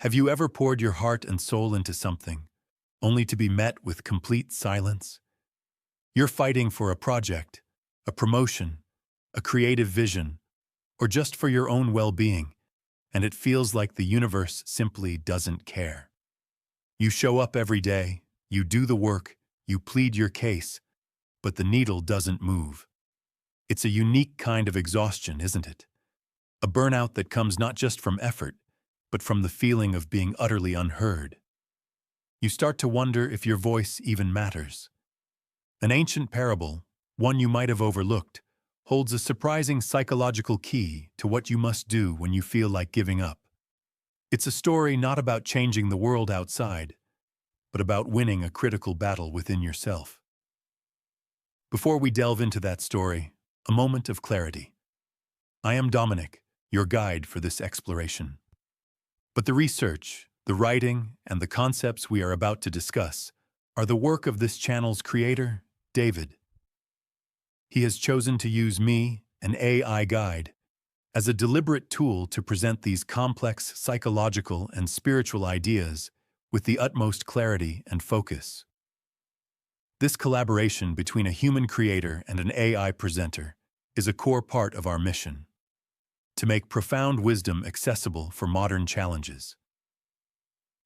Have you ever poured your heart and soul into something, only to be met with complete silence? You're fighting for a project, a promotion, a creative vision, or just for your own well-being, and it feels like the universe simply doesn't care. You show up every day, you do the work, you plead your case, but the needle doesn't move. It's a unique kind of exhaustion, isn't it? A burnout that comes not just from effort, but from the feeling of being utterly unheard. You start to wonder if your voice even matters. An ancient parable, one you might have overlooked, holds a surprising psychological key to what you must do when you feel like giving up. It's a story not about changing the world outside, but about winning a critical battle within yourself. Before we delve into that story, a moment of clarity. I am Dominic, your guide for this exploration. But the research, the writing, and the concepts we are about to discuss are the work of this channel's creator, David. He has chosen to use me, an AI guide, as a deliberate tool to present these complex psychological and spiritual ideas with the utmost clarity and focus. This collaboration between a human creator and an AI presenter is a core part of our mission: to make profound wisdom accessible for modern challenges.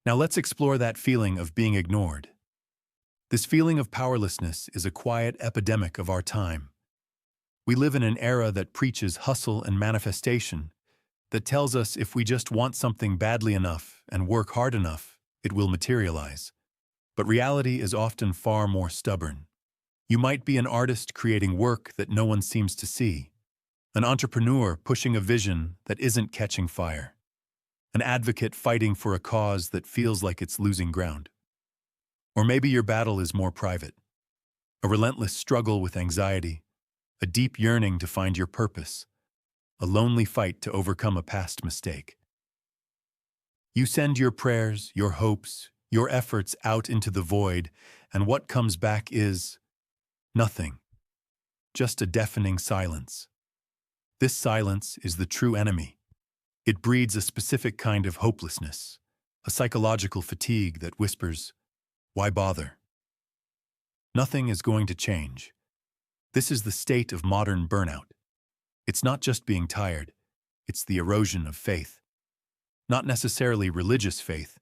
Now let's explore that feeling of being ignored. This feeling of powerlessness is a quiet epidemic of our time. We live in an era that preaches hustle and manifestation, that tells us if we just want something badly enough and work hard enough, it will materialize. But reality is often far more stubborn. You might be an artist creating work that no one seems to see, an entrepreneur pushing a vision that isn't catching fire, an advocate fighting for a cause that feels like it's losing ground. Or maybe your battle is more private, a relentless struggle with anxiety, a deep yearning to find your purpose, a lonely fight to overcome a past mistake. You send your prayers, your hopes, your efforts out into the void, and what comes back is nothing, just a deafening silence. This silence is the true enemy. It breeds a specific kind of hopelessness, a psychological fatigue that whispers, "Why bother?" Nothing is going to change. This is the state of modern burnout. It's not just being tired, it's the erosion of faith. Not necessarily religious faith,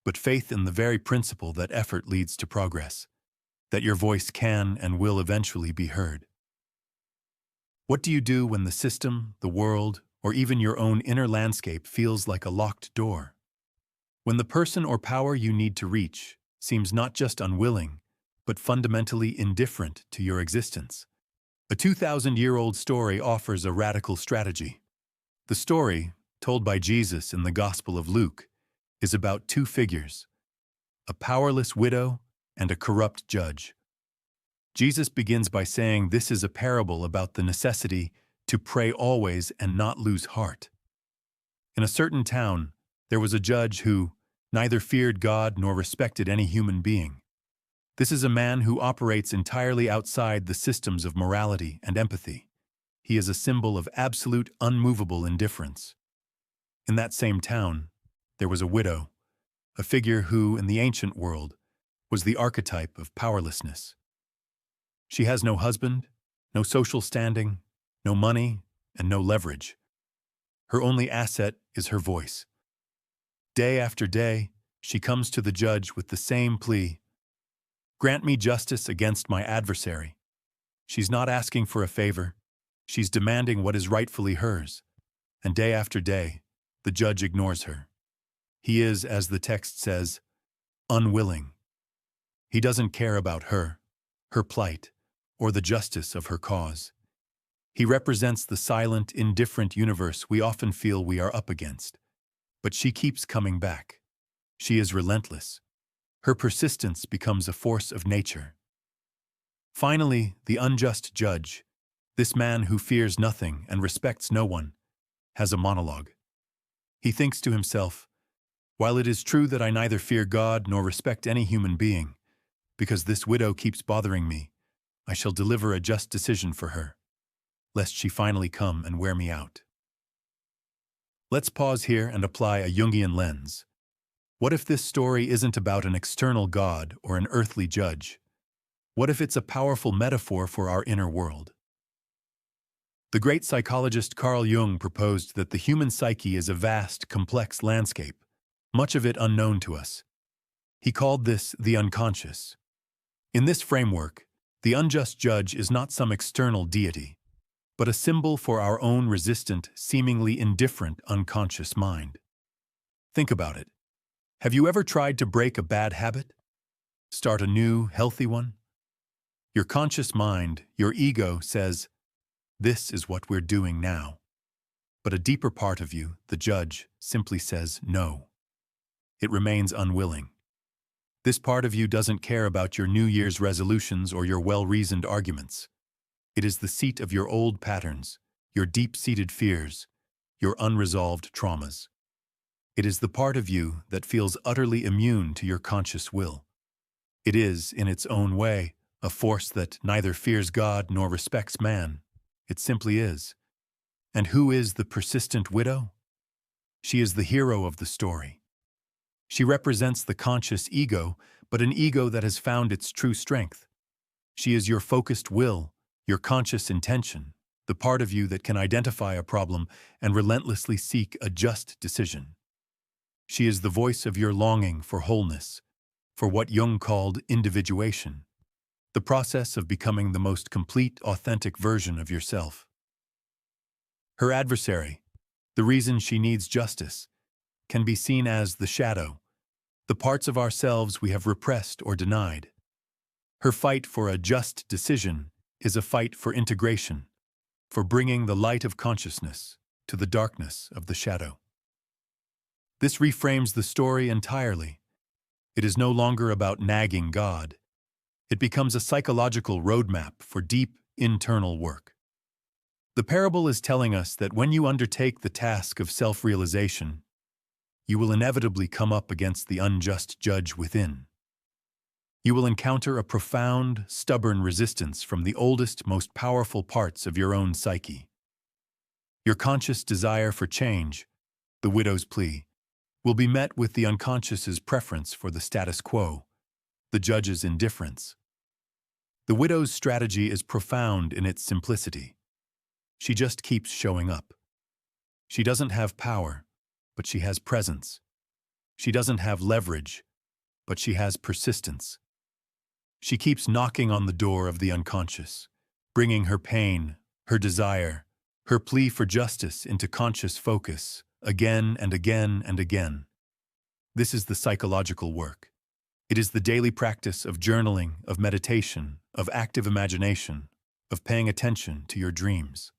but faith in the very principle that effort leads to progress, that your voice can and will eventually be heard. What do you do when the system, the world, or even your own inner landscape feels like a locked door? When the person or power you need to reach seems not just unwilling, but fundamentally indifferent to your existence? A 2,000-year-old story offers a radical strategy. The story, told by Jesus in the Gospel of Luke, is about two figures, a powerless widow and a corrupt judge. Jesus begins by saying this is a parable about the necessity to pray always and not lose heart. In a certain town, there was a judge who neither feared God nor respected any human being. This is a man who operates entirely outside the systems of morality and empathy. He is a symbol of absolute, unmovable indifference. In that same town, there was a widow, a figure who, in the ancient world, was the archetype of powerlessness. She has no husband, no social standing, no money, and no leverage. Her only asset is her voice. Day after day, she comes to the judge with the same plea: "Grant me justice against my adversary." She's not asking for a favor. She's demanding what is rightfully hers. And day after day, the judge ignores her. He is, as the text says, unwilling. He doesn't care about her plight, or the justice of her cause. He represents the silent, indifferent universe we often feel we are up against. But she keeps coming back. She is relentless. Her persistence becomes a force of nature. Finally, the unjust judge, this man who fears nothing and respects no one, has a monologue. He thinks to himself, "While it is true that I neither fear God nor respect any human being, because this widow keeps bothering me, I shall deliver a just decision for her, lest she finally come and wear me out." Let's pause here and apply a Jungian lens. What if this story isn't about an external God or an earthly judge? What if it's a powerful metaphor for our inner world? The great psychologist Carl Jung proposed that the human psyche is a vast, complex landscape, much of it unknown to us. He called this the unconscious. In this framework, the unjust judge is not some external deity, but a symbol for our own resistant, seemingly indifferent unconscious mind. Think about it. Have you ever tried to break a bad habit? Start a new, healthy one? Your conscious mind, your ego, says, "This is what we're doing now." But a deeper part of you, the judge, simply says no. It remains unwilling. This part of you doesn't care about your New Year's resolutions or your well-reasoned arguments. It is the seat of your old patterns, your deep-seated fears, your unresolved traumas. It is the part of you that feels utterly immune to your conscious will. It is, in its own way, a force that neither fears God nor respects man. It simply is. And who is the persistent widow? She is the hero of the story. She represents the conscious ego, but an ego that has found its true strength. She is your focused will, your conscious intention, the part of you that can identify a problem and relentlessly seek a just decision. She is the voice of your longing for wholeness, for what Jung called individuation, the process of becoming the most complete, authentic version of yourself. Her adversary, the reason she needs justice, can be seen as the shadow, the parts of ourselves we have repressed or denied. Her fight for a just decision is a fight for integration, for bringing the light of consciousness to the darkness of the shadow. This reframes the story entirely. It is no longer about nagging God. It becomes a psychological roadmap for deep, internal work. The parable is telling us that when you undertake the task of self-realization, you will inevitably come up against the unjust judge within. You will encounter a profound, stubborn resistance from the oldest, most powerful parts of your own psyche. Your conscious desire for change, the widow's plea, will be met with the unconscious's preference for the status quo, the judge's indifference. The widow's strategy is profound in its simplicity. She just keeps showing up. She doesn't have power, but she has presence. She doesn't have leverage, but she has persistence. She keeps knocking on the door of the unconscious, bringing her pain, her desire, her plea for justice into conscious focus, again and again and again. This is the psychological work. It is the daily practice of journaling, of meditation, of active imagination, of paying attention to your dreams.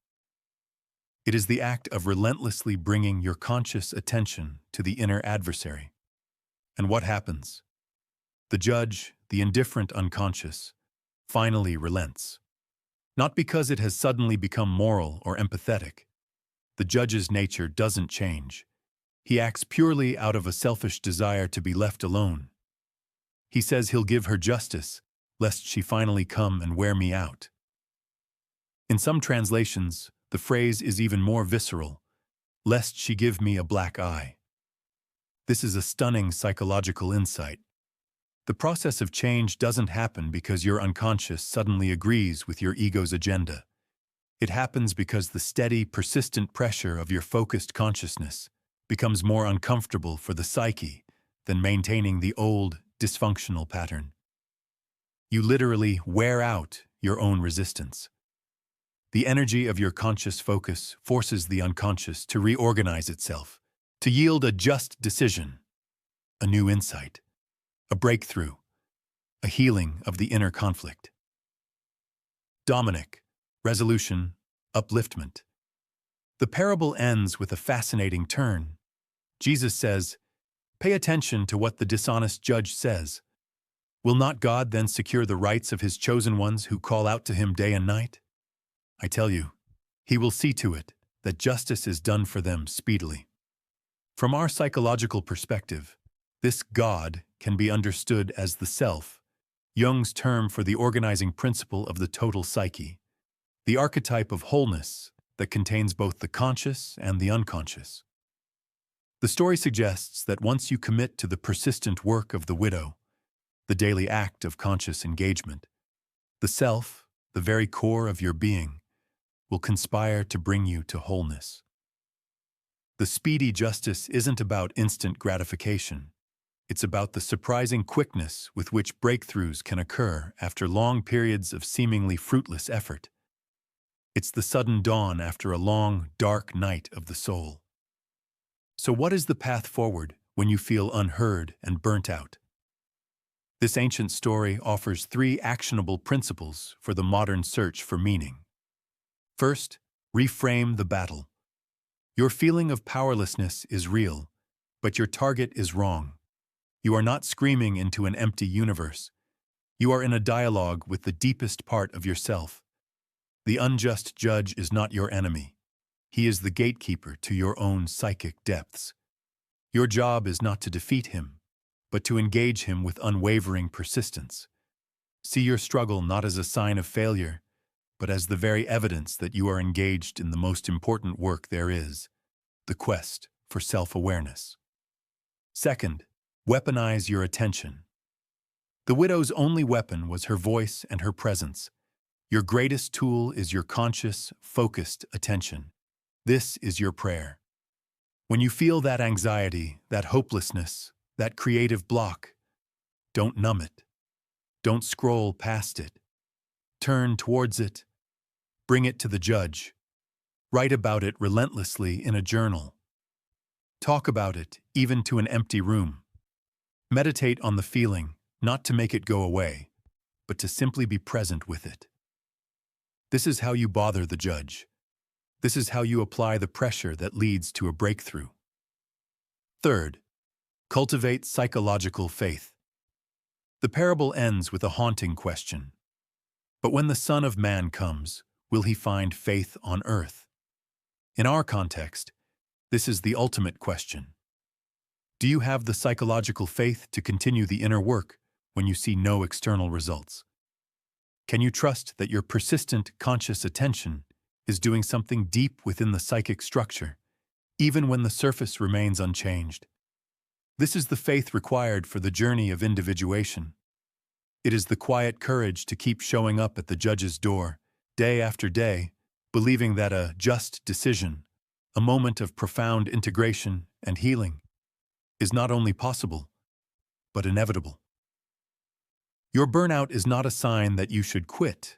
It is the act of relentlessly bringing your conscious attention to the inner adversary. And what happens? The judge, the indifferent unconscious, finally relents. Not because it has suddenly become moral or empathetic. The judge's nature doesn't change. He acts purely out of a selfish desire to be left alone. He says he'll give her justice, lest she finally come and wear me out. In some translations, the phrase is even more visceral, lest she give me a black eye. This is a stunning psychological insight. The process of change doesn't happen because your unconscious suddenly agrees with your ego's agenda. It happens because the steady, persistent pressure of your focused consciousness becomes more uncomfortable for the psyche than maintaining the old, dysfunctional pattern. You literally wear out your own resistance. The energy of your conscious focus forces the unconscious to reorganize itself, to yield a just decision, a new insight, a breakthrough, a healing of the inner conflict. Dominic, resolution, upliftment. The parable ends with a fascinating turn. Jesus says, "Pay attention to what the dishonest judge says. Will not God then secure the rights of his chosen ones who call out to him day and night? I tell you, he will see to it that justice is done for them speedily." From our psychological perspective, this God can be understood as the self, Jung's term for the organizing principle of the total psyche, the archetype of wholeness that contains both the conscious and the unconscious. The story suggests that once you commit to the persistent work of the widow, the daily act of conscious engagement, the self, the very core of your being, will conspire to bring you to wholeness. The speedy justice isn't about instant gratification. It's about the surprising quickness with which breakthroughs can occur after long periods of seemingly fruitless effort. It's the sudden dawn after a long, dark night of the soul. So what is the path forward when you feel unheard and burnt out? This ancient story offers 3 actionable principles for the modern search for meaning. First, reframe the battle. Your feeling of powerlessness is real, but your target is wrong. You are not screaming into an empty universe. You are in a dialogue with the deepest part of yourself. The unjust judge is not your enemy. He is the gatekeeper to your own psychic depths. Your job is not to defeat him, but to engage him with unwavering persistence. See your struggle not as a sign of failure, but as the very evidence that you are engaged in the most important work there is, the quest for self-awareness. Second, weaponize your attention. The widow's only weapon was her voice and her presence. Your greatest tool is your conscious, focused attention. This is your prayer. When you feel that anxiety, that hopelessness, that creative block, don't numb it. Don't scroll past it. Turn towards it. Bring it to the judge. Write about it relentlessly in a journal. Talk about it, even to an empty room. Meditate on the feeling, not to make it go away, but to simply be present with it. This is how you bother the judge. This is how you apply the pressure that leads to a breakthrough. Third, cultivate psychological faith. The parable ends with a haunting question. But when the Son of Man comes, will he find faith on earth? In our context, this is the ultimate question. Do you have the psychological faith to continue the inner work when you see no external results? Can you trust that your persistent, conscious attention is doing something deep within the psychic structure, even when the surface remains unchanged? This is the faith required for the journey of individuation. It is the quiet courage to keep showing up at the judge's door, day after day, believing that a just decision, a moment of profound integration and healing, is not only possible, but inevitable. Your burnout is not a sign that you should quit.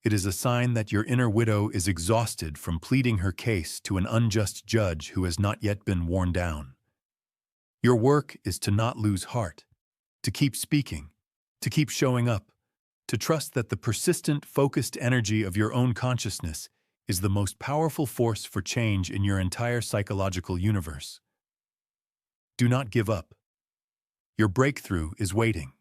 It is a sign that your inner widow is exhausted from pleading her case to an unjust judge who has not yet been worn down. Your work is to not lose heart, to keep speaking, to keep showing up, to trust that the persistent, focused energy of your own consciousness is the most powerful force for change in your entire psychological universe. Do not give up. Your breakthrough is waiting.